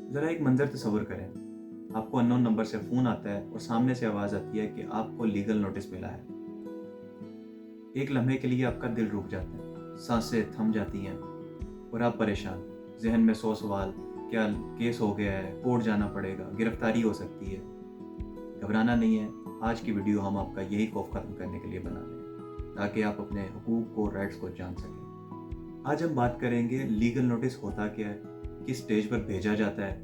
ज़रा एक मंज़र तसव्वुर करें, आपको अननोन नंबर से फ़ोन आता है और सामने से आवाज़ आती है कि आपको लीगल नोटिस मिला है। एक लम्हे के लिए आपका दिल रुक जाता है, सांसें थम जाती हैं और आप परेशान। ज़हन में 100 सवाल, क्या केस हो गया है, कोर्ट जाना पड़ेगा, गिरफ्तारी हो सकती है। घबराना नहीं है, आज की वीडियो हम आपका यही खौफ ख़त्म करने के लिए बना रहे हैं, ताकि आप अपने हुकूक को, राइट्स को जान सकें। आज हम बात करेंगे लीगल नोटिस होता क्या है, किस स्टेज पर भेजा जाता है,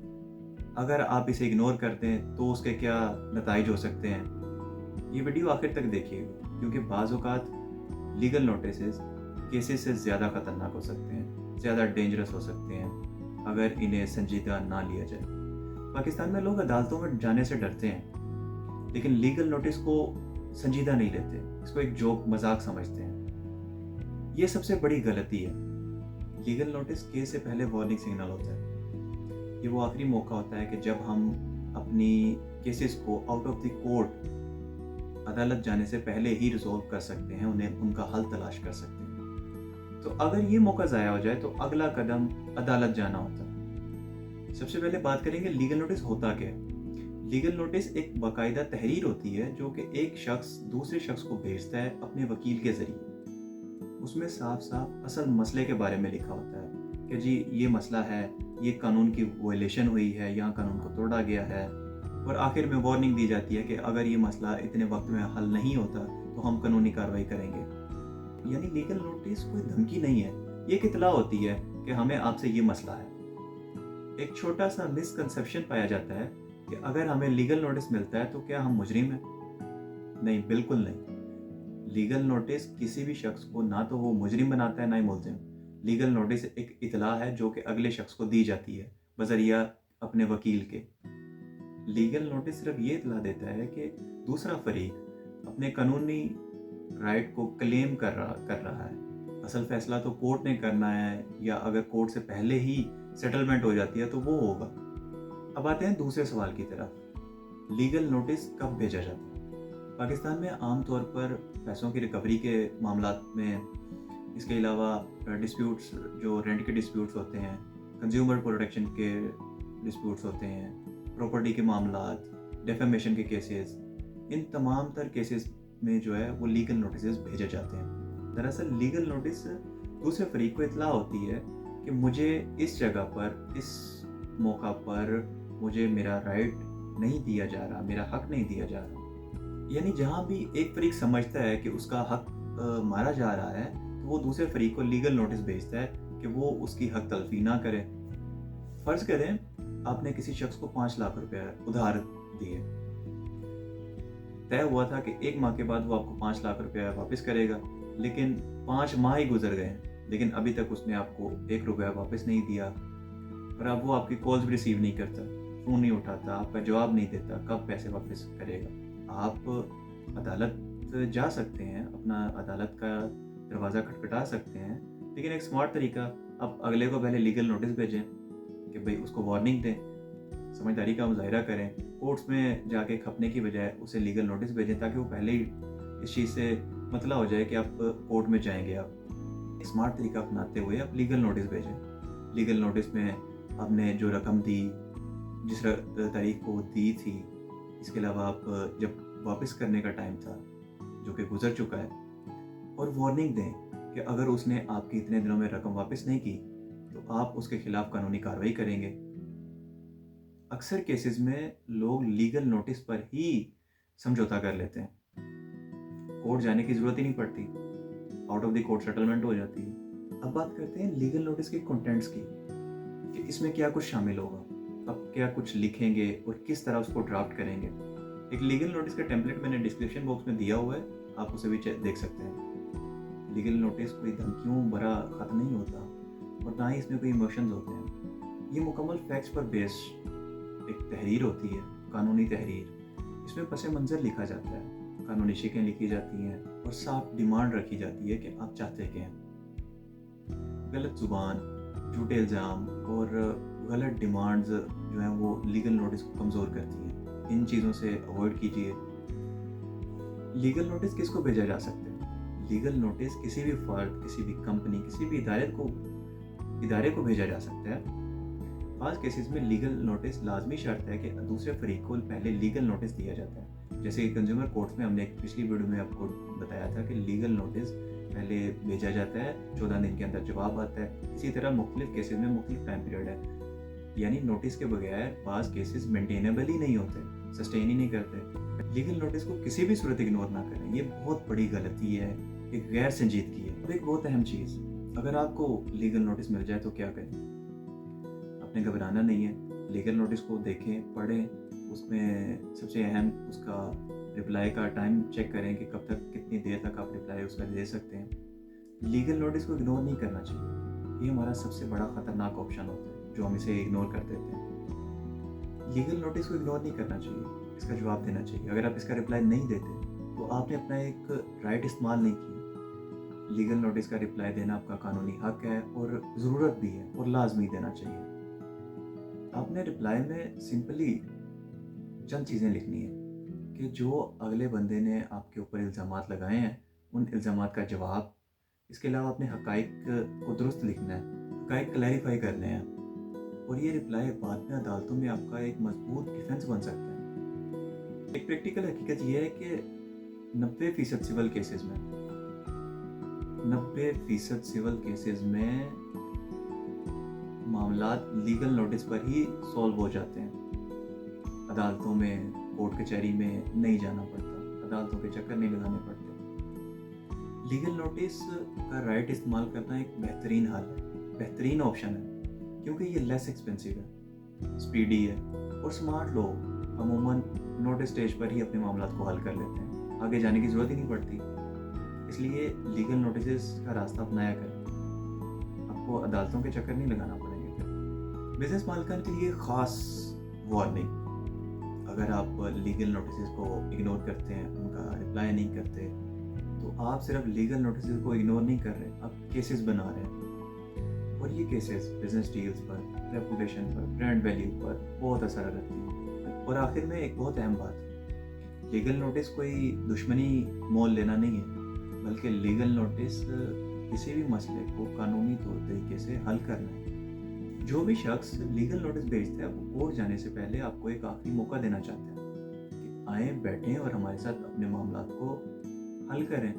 अगर आप इसे इग्नोर करते हैं तो उसके क्या नताइज हो सकते हैं। ये वीडियो आखिर तक देखिएगा, क्योंकि बाज़ औक़ात लीगल नोटिसेस केसेस से ज़्यादा ख़तरनाक हो सकते हैं, ज़्यादा डेंजरस हो सकते हैं अगर इन्हें संजीदा ना लिया जाए। पाकिस्तान में लोग अदालतों में जाने से डरते हैं, लेकिन लीगल नोटिस को संजीदा नहीं लेते, इसको एक जोक, मजाक समझते हैं। ये सबसे बड़ी गलती है। लीगल नोटिस केस से पहले वार्निंग सिग्नल होता है। ये वो आखिरी मौका होता है कि जब हम अपनी केसेस को आउट ऑफ द कोर्ट, अदालत जाने से पहले ही रिजॉल्व कर सकते हैं, उन्हें उनका हल तलाश कर सकते हैं। तो अगर ये मौका ज़ाया हो जाए तो अगला कदम अदालत जाना होता है। सबसे पहले बात करेंगे लीगल नोटिस होता क्या है। लीगल नोटिस एक बाकायदा तहरीर होती है जो कि एक शख्स दूसरे शख्स को भेजता है अपने वकील के ज़रिए। उसमें साफ साफ असल मसले के बारे में लिखा होता है कि जी ये मसला है, ये कानून की वायलेशन हुई है, यहाँ कानून को तोड़ा गया है, और आखिर में वार्निंग दी जाती है कि अगर ये मसला इतने वक्त में हल नहीं होता तो हम कानूनी कार्रवाई करेंगे। यानी लीगल नोटिस कोई धमकी नहीं है, ये एक इत्तला होती है कि हमें आपसे ये मसला है। एक छोटा सा मिसकंसेप्शन पाया जाता है कि अगर हमें लीगल नोटिस मिलता है तो क्या हम मुजरिम हैं? नहीं, बिल्कुल नहीं। लीगल नोटिस किसी भी शख्स को ना तो वो मुजरिम बनाता है, ना ही मुल्ज़िम। लीगल नोटिस एक इत्तला है जो कि अगले शख्स को दी जाती है बज़रिया अपने वकील के। लीगल नोटिस सिर्फ ये इत्तला देता है कि दूसरा फरीक अपने कानूनी राइट को क्लेम कर रहा है। असल फैसला तो कोर्ट ने करना है, या अगर कोर्ट से पहले ही सेटलमेंट हो जाती है तो वो होगा। अब आते हैं दूसरे सवाल की तरफ, लीगल नोटिस कब भेजा जाता है। पाकिस्तान में आमतौर पर पैसों की रिकवरी के मामलात में, इसके अलावा डिस्प्यूट्स, जो रेंट के डिस्प्यूट्स होते हैं, कंज्यूमर प्रोटेक्शन के डिस्प्यूट्स होते हैं, प्रॉपर्टी के मामलात, डेफेमेशन के केसेस, इन तमाम तर केसेस में जो है वो लीगल नोटिस भेजे जाते हैं। दरअसल लीगल नोटिस दूसरे फरीक को इत्तला होती है कि मुझे इस जगह पर, इस मौका पर मुझे मेरा राइट नहीं दिया जा रहा, मेरा हक नहीं दिया जा रहा। यानी जहाँ भी एक फरीक समझता है कि उसका हक मारा जा रहा है, तो वो दूसरे फरीक को लीगल नोटिस भेजता है कि वो उसकी हक तलफी ना करे। फ़र्ज़ करें आपने किसी शख्स को 5 लाख रुपए उधार दिए। तय हुआ था कि 1 माह के बाद वो आपको 5 लाख रुपया वापस करेगा, लेकिन 5 माह ही गुजर गए, लेकिन अभी तक उसने आपको 1 रुपया वापस नहीं दिया, और अब वो आपकी कॉल्स भी रिसीव नहीं करता, फ़ोन नहीं उठाता, आपका जवाब नहीं देता, कब पैसे वापस करेगा। आप अदालत जा सकते हैं, अपना अदालत का दरवाज़ा खटखटा सकते हैं, लेकिन एक स्मार्ट तरीका, आप अगले को पहले लीगल नोटिस भेजें कि भाई उसको वार्निंग दें, समझदारी का मुज़ाहिरा करें। कोर्ट्स में जाके खपने की बजाय उसे लीगल नोटिस भेजें, ताकि वो पहले ही इस चीज़ से मतला हो जाए कि आप कोर्ट में जाएंगे। आप स्मार्ट तरीका अपनाते हुए आप लीगल नोटिस भेजें। लीगल नोटिस में आपने जो रकम दी, जिस तारीख को दी थी, इसके अलावा आप जब वापस करने का टाइम था जो कि गुजर चुका है, और वार्निंग दें कि अगर उसने आपकी इतने दिनों में रकम वापस नहीं की तो आप उसके खिलाफ कानूनी कार्रवाई करेंगे। अक्सर केसेस में लोग लीगल नोटिस पर ही समझौता कर लेते हैं, कोर्ट जाने की ज़रूरत ही नहीं पड़ती, out of the court settlement हो जाती है। अब बात करते हैं लीगल नोटिस के कंटेंट्स की, कि इसमें क्या कुछ शामिल होगा, अब क्या कुछ लिखेंगे और किस तरह उसको ड्राफ्ट करेंगे। एक लीगल नोटिस का टेम्पलेट मैंने डिस्क्रिप्शन बॉक्स में दिया हुआ है, आप उसे भी देख सकते हैं। लीगल नोटिस कोई धमकियों भरा खत नहीं होता, और ना ही इसमें कोई इमोशंस होते हैं। ये मुकम्मल फैक्ट्स पर बेस्ड एक तहरीर होती है, कानूनी तहरीर। इसमें पस मंज़र लिखा जाता है, कानूनी शिकें लिखी जाती हैं, और साफ डिमांड रखी जाती है कि आप चाहते क्या हैं। गलत ज़ुबान, झूठे इल्ज़ाम और गलत डिमांड्स जो हैं वो लीगल नोटिस को कमज़ोर करती हैं। इन चीज़ों से अवॉइड कीजिए। लीगल नोटिस किसको भेजा जा सकता है? लीगल नोटिस किसी भी फ़र्द, किसी भी कंपनी, किसी भी इदारे को भेजा जा सकता है। بعض केसेस में लीगल नोटिस लाजमी शर्त है कि दूसरे फरीक को पहले लीगल नोटिस दिया जाता है। जैसे कि कंज्यूमर कोर्ट्स में हमने एक पिछली वीडियो में आपको बताया था कि लीगल नोटिस पहले भेजा जाता है, 14 दिन के अंदर जवाब आता है। इसी तरह मुख्तलिफ केसेस में मुख्तलिफ टाइम पीरियड है, यानी नोटिस के बगैर बाज़ केसेस मेंटेनेबल ही नहीं होते, सस्टेन ही नहीं करते। लीगल नोटिस को किसी भी सूरत इग्नोर ना करें, ये बहुत बड़ी गलती है, एक गैर संजीदगी है। अब एक बहुत अहम चीज़, अगर आपको लीगल नोटिस मिल जाए तो क्या करें? आपने घबराना नहीं है, लीगल नोटिस को देखें, पढ़ें, उसमें सबसे अहम उसका रिप्लाई का टाइम चेक करें कि कब तक, कितनी देर तक आप रिप्लाई उसका दे सकते हैं। लीगल नोटिस को इग्नोर नहीं करना चाहिए, ये हमारा सबसे बड़ा ख़तरनाक ऑप्शन होता है जो हम इसे इग्नोर कर देते हैं। लीगल नोटिस को इग्नोर नहीं करना चाहिए, इसका जवाब देना चाहिए। अगर आप इसका रिप्लाई नहीं देते तो आपने अपना एक राइट इस्तेमाल नहीं किया। लीगल नोटिस का रिप्लाई देना आपका कानूनी हक है और ज़रूरत भी है और लाजमी देना चाहिए। आपने रिप्लाई में सिंपली चंद चीज़ें लिखनी है कि जो अगले बंदे ने आपके ऊपर इल्ज़ामात लगाए हैं उन इल्ज़ामात का जवाब। इसके अलावा अपने हक़ाइक़ को दुरुस्त लिखना है, हक़ाइक़ क्लैरिफाई करने हैं, और ये रिप्लाई बाद में अदालतों में आपका एक मजबूत डिफेंस बन सकता है। एक प्रैक्टिकल हकीकत ये है कि 90% सिविल केसेस में 90% सिविल केसेस में मामलात लीगल नोटिस पर ही सॉल्व हो जाते हैं। अदालतों में, कोर्ट कचहरी में नहीं जाना पड़ता, अदालतों के चक्कर नहीं लगाने पड़ते। लीगल नोटिस का राइट इस्तेमाल करना एक बेहतरीन हल है, बेहतरीन ऑप्शन है, क्योंकि ये लेस एक्सपेंसिव है, स्पीडी है, और स्मार्ट लोग अमूमन नोटिस स्टेज पर ही अपने मामलात को हल कर लेते हैं, आगे जाने की ज़रूरत ही नहीं पड़ती। इसलिए लीगल नोटिस का रास्ता अपनाया करें, आपको अदालतों के चक्कर नहीं लगाना पड़ेंगे। बिजनेस मालिकान के लिए ख़ास वार्निंग, अगर आप लीगल नोटिस को इग्नोर करते हैं, उनका रिप्लाई नहीं करते, तो आप सिर्फ लीगल नोटिस को इग्नोर नहीं कर रहे, आप केसेस बना रहे हैं, और ये केसेस बिजनेस डील्स पर, रेपुटेशन पर, ब्रांड वैल्यू पर बहुत असर करती है। और आखिर में एक बहुत अहम बात, लीगल नोटिस कोई दुश्मनी मोल लेना नहीं है, बल्कि लीगल नोटिस किसी भी मसले को कानूनी तरीके से हल करना है। जो भी शख्स लीगल नोटिस भेजता है वो कोर्ट जाने से पहले आपको एक आखिरी मौका देना चाहता है कि आएँ, बैठें और हमारे साथ अपने मामलात को हल करें।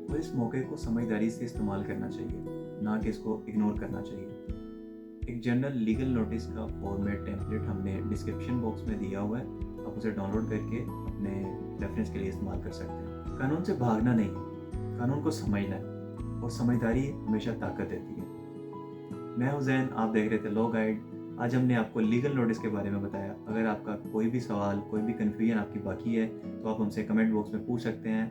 तो इस मौके को समझदारी से इस्तेमाल करना चाहिए, ना कि इसको इग्नोर करना चाहिए। एक जनरल लीगल नोटिस का फॉर्मेट टेम्पलेट हमने डिस्क्रिप्शन बॉक्स में दिया हुआ है, आप उसे डाउनलोड करके अपने रेफरेंस के लिए इस्तेमाल कर सकते हैं। कानून से भागना नहीं है, कानून को समझना है, और समझदारी हमेशा ताकत देती है। मैं हुसैन, आप देख रहे थे लॉ गाइड। आज हमने आपको लीगल नोटिस के बारे में बताया। अगर आपका कोई भी सवाल, कोई भी कन्फ्यूजन आपकी बाकी है तो आप हमसे कमेंट बॉक्स में पूछ सकते हैं।